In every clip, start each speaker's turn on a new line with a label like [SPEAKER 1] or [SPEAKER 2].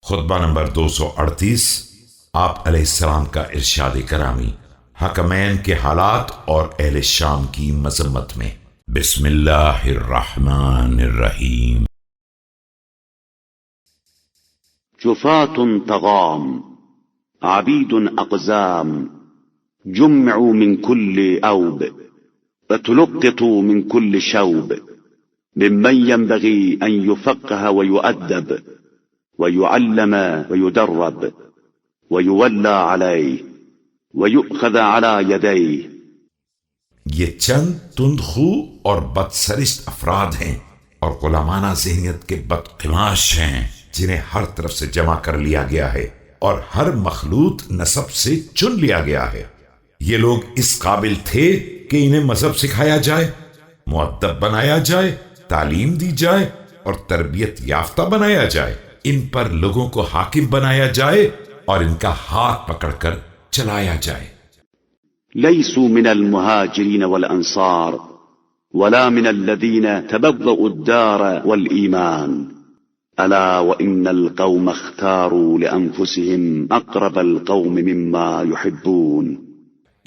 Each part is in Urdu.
[SPEAKER 1] خطبہ نمبر 238 آپ علیہ السلام کا ارشاد کرامی حکمین کے حالات اور اہل شام کی مذمت میں۔ بسم اللہ الرحمن الرحیم۔
[SPEAKER 2] جفاة طغام عبيد أقزام جمعوا من كل أوب فتلقطوا من كل شوب ممن ينبغي أن يفقه ويؤدب ويعلم ويدرب ويولى عليه ويؤخذ على يديه۔
[SPEAKER 1] یہ چند تندخو اور بدسرشت افراد ہیں اور غلامانہ ذہنیت کے بدقماش ہیں جنہیں ہر طرف سے جمع کر لیا گیا ہے اور ہر مخلوط نسب سے چن لیا گیا ہے۔ یہ لوگ اس قابل تھے کہ انہیں مذہب سکھایا جائے، مؤدب بنایا جائے، تعلیم دی جائے اور تربیت یافتہ بنایا جائے، ان پر لوگوں کو حاکم بنایا جائے اور ان کا ہاتھ پکڑ کر چلایا جائے۔
[SPEAKER 2] ليسوا من المهاجرين والأنصار ولا من الذين تبوأوا الدار والإيمان ألا وإن القوم اختاروا لأنفسهم أقرب القوم مما يحبون۔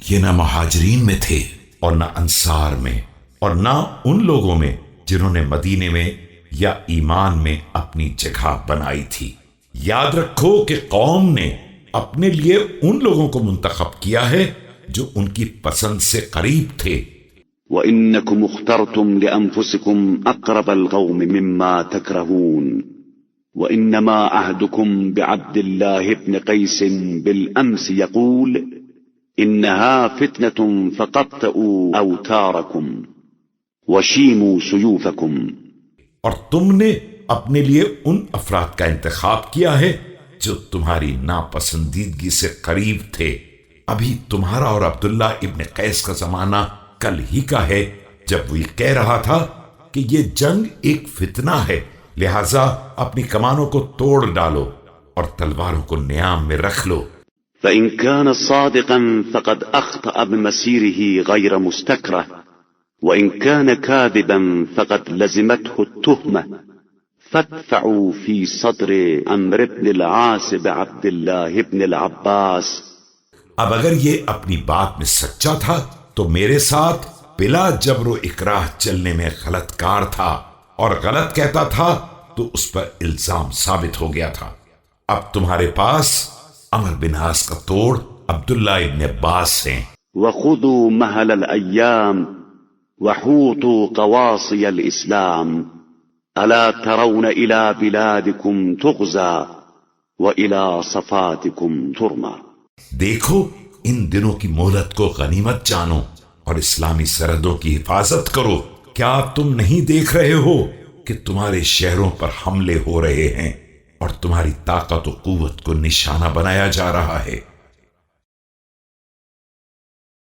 [SPEAKER 1] یہ نہ مہاجرین میں تھے اور نہ انصار میں اور نہ ان لوگوں میں جنہوں نے مدینے میں یا ایمان میں اپنی جگہ بنائی تھی۔ یاد رکھو کہ قوم نے اپنے لیے ان لوگوں کو منتخب کیا ہے جو ان کی پسند سے قریب تھے۔
[SPEAKER 2] وَإِنَّكُمْ اخْتَرْتُمْ لِأَنفُسِكُمْ أَقْرَبَ الْقَوْمِ مِمَّا تَكْرَهُونَ وَإِنَّمَا عَهْدُكُمْ بِعَبْدِ اللَّهِ بْنِ قَيْسٍ بِالْأَمْسِ يَقُولُ إِنَّهَا فِتْنَةٌ فَقَطِّعُوا أَوْتَارَكُمْ وَشِيمُوا سُيُوفَكُمْ۔
[SPEAKER 1] اور تم نے اپنے لیے ان افراد کا انتخاب کیا ہے جو تمہاری ناپسندیدگی سے قریب تھے۔ ابھی تمہارا اور عبداللہ ابن قیس کا زمانہ کل ہی کا ہے جب وہ یہ کہہ رہا تھا کہ یہ جنگ ایک فتنہ ہے، لہٰذا اپنی کمانوں کو توڑ ڈالو اور تلواروں کو نیام میں رکھ لو۔
[SPEAKER 2] فإن كان صادقا فقد أخطأ بمسيره غير مستكره وإن كان كاذبا فقد لزمته التهمة فادفعوا في صدر عمرو بن العاص بعبد الله بن العباس۔
[SPEAKER 1] اب اگر یہ اپنی بات میں سچا تھا تو میرے ساتھ بلا جبر و اکراہ چلنے میں غلط کار تھا اور غلط کہتا تھا تو اس پر الزام ثابت ہو گیا تھا۔ اب تمہارے پاس عمرو بن عاص کا توڑ عبداللہ ابن عباس ہیں۔
[SPEAKER 2] وخذوا مهل الأيام وحوطوا قواصي الإسلام ألا ترون إلى بلادكم تغزى وإلى صفاتكم ترمى۔
[SPEAKER 1] دیکھو ان دنوں کی مہلت کو غنیمت جانو اور اسلامی سرحدوں کی حفاظت کرو۔ کیا تم نہیں دیکھ رہے ہو کہ تمہارے شہروں پر حملے ہو رہے ہیں اور تمہاری طاقت و قوت کو نشانہ بنایا جا رہا ہے؟